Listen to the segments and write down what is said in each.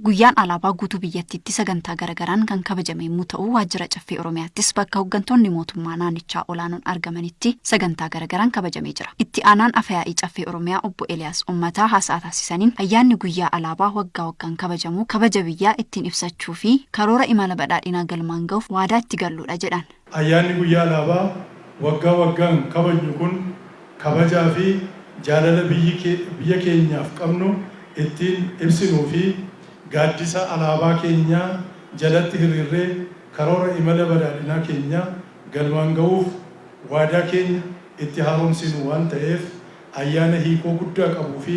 Guyyaan alaabaa guutuu biyyattiitti sagantaa garagaraan kan kabajame yommuu ta'u waajjira caffee Oromiyaattis bakka hooggantoonni mootummaa naannichaa olaanoon argamanitti sagantaa garagaraan kabajamee jira. Itti aanaan afyaa'ii caffee Oromiyaa obbo Eliyaas Ummataa haasaa taasisaniin ayyaanni guyyaa alaabaa waggaa waggaan kabajamu kabaja biyyaa ittiin ibsachuu fi karoora imala badhaadhinaa galmaan ga'uuf waadaa itti galluudha jedhan. Ayyaanni guyyaa alaabaa waggaa waggaan kabajnu kun kabajaa fi jaalala biyya keenyaaf qabnu ittiin ibsinuu fi gaaddisa alaabaa keenyaa jalatti hiriirree karoora imala badhaadhinaa keenyaa galmaan ga'uuf waadaa keenya itti haaromsinu waan ta'eef ayyaana hiikoo guddaa qabuu fi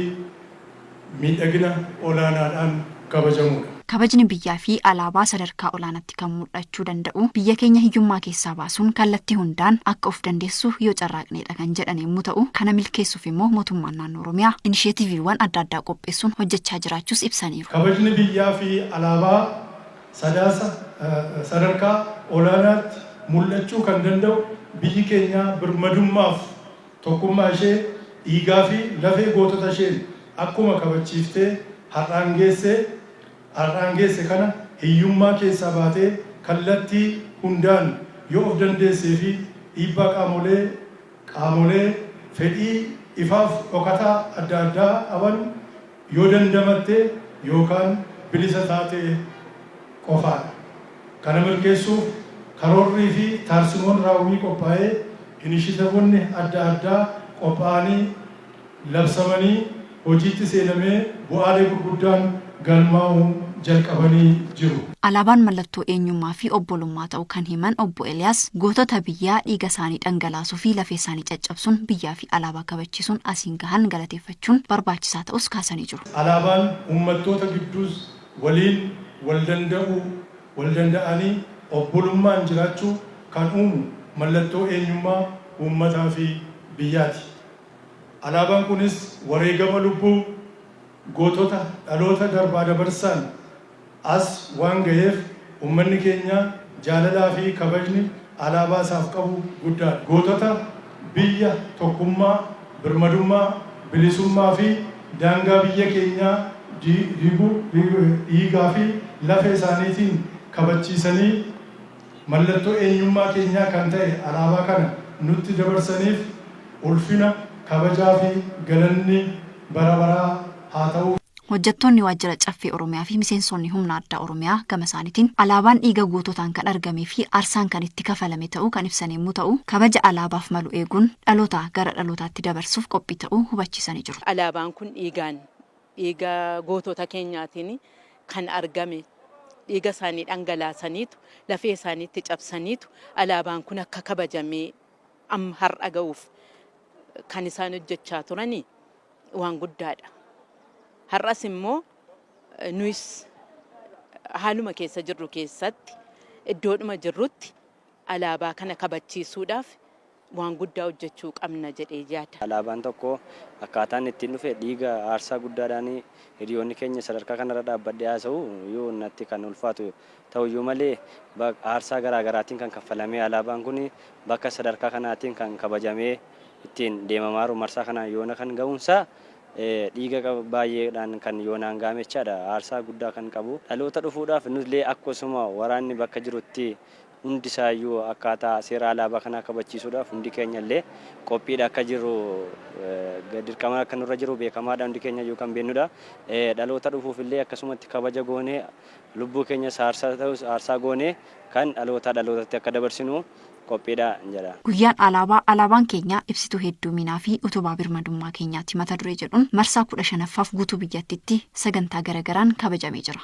miidhagina olaanaadhaan kabajamudha. Kabajni biyyaa fi alaabaa sadarkaa olaanaatti kan mul'achuu danda'u biyya keenya hiyyummaa keessaa baasuun kallattii hundaan akka of dandeessu yoo carraaqneedha kan jedhan yommuu ta'u kana milkeessuuf immoo mootummaan naannoo Oromiyaa inisheetiiviiwwan adda addaa qopheessuun hojjechaa jiraachuus ibsaniiru. Kabajni biyyaa fi alaabaa sadarkaa olaanaatti mul'achuu kan danda'u biyyi keenya birmadummaaf tokkummaa ishee dhiigaa fi lafee gootota isheen akkuma kabachiiftee har'aan geesse kana hiyyummaa keessaa baatee kallattii hundaan yoo of dandeessee fi dhiibbaa qaamolee fedhii ifaaf dhokataa adda addaa qaban yoo dandamatte yookaan bilisa taate qofaadha. Kana milkeessuuf karoorrii fi taarsimoon raawwii qophaa'ee inishitiivonni adda addaa qophaa'anii labsamanii hojiitti seenamee bu'aalee gurguddaan galmaa'uu jalqabanii jiru. Alaabaan mallattoo eenyummaa fi obbolummaa ta'uu kan himan obbo Eliyaas gootota biyyaa dhiiga isaanii dhangalaasuu fi lafee isaanii caccabsuun biyyaa fi alaabaa kabachiisuun asiin gahan galateeffachuun barbaachisaa ta'us kaasanii jiru. Alaabaan uummattoota gidduus waliin wal danda'anii obbolummaan jiraachuu kan uumu mallattoo eenyummaa uummataa fi biyyaati. Alaabaan kunis wareegama lubbuu gootota dhaloota darbaa dabarsaan as waan ga'eef uummanni keenya jaalalaa fi kabajni alaabaa isaaf qabu guddaadha. Gootota biyya tokkummaa, birmadummaa, bilisummaa fi daangaa biyya keenyaa dhiigaa fi lafee isaaniitiin kabachiisanii mallattoo eenyummaa keenyaa kan ta'e alaabaa kana nutti dabarsaniif ulfina kabajaa fi galanni bara baraa haa ta'u. Hojjettoonni waajjira caffee Oromiyaa fi miseensonni humna addaa Oromiyaa gama isaaniitiin alaabaan dhiiga goototaan kan argamee fi aarsaan kan itti kafalame ta'uu kan ibsan yommuu ta'u kabaja alaabaaf malu eeguun dhalootaa gara dhalootaatti dabarsuuf qophii ta'uu hubachiisanii jiru. Alaabaan kun dhiiga gootota keenyaatiin kan argame dhiiga isaanii dhangalaasaniitu lafee isaaniitti cabsaniitu alaabaan kun akka kabajamee amma har'a ga'uuf kan isaan hojjechaa turanii waan guddaadha. Har'as immoo nuyis haaluma keessa jirru keessatti iddoodhuma jirrutti alaabaa kana kabachiisuudhaaf waan guddaa hojjechuu qabna jedhee yaada. Alaabaan tokko akkaataan ittiin dhufe dhiiga aarsaa guddaadhaan hiriyoonni keenya sadarkaa kanarra dhaabbadhee haasa'u yoo natti kan ulfaatu ta'uyyuu malee aarsaa garaagaraatiin kan kaffalamee alaabaan kun bakka sadarkaa kanaatiin kan kabajamee ittiin deemamaa marsaa kana yoona kan ga'uunsaa dhiiga baay'eedhaan kan yoonaan gaamechaadha. Aarsaa guddaa kan qabu dhaloota dhufuudhaaf nullee akkasuma waraanni bakka jirutti hundi isaayyuu akkaataa seera alaabaa kanaa kabachiisuudhaaf hundi keenya illee qophiidha akka jiru dirqama akka nurra jiru beekamaadha hundi keenya iyyuu kan beennudha. Dhaloota dhufuuf illee akkasumatti kabaja goonee lubbuu keenya aarsaa goonee kan dhalootatti akka dabarsinu qophiidha jedha. Guyyaan alaabaan keenya ibsituu hedduminaa fi utubaa birmadummaa keenyaatti mata duree jedhuun marsaa 15ffaaf guutuu biyyattiitti sagantaa garagaraan kabajamee jira.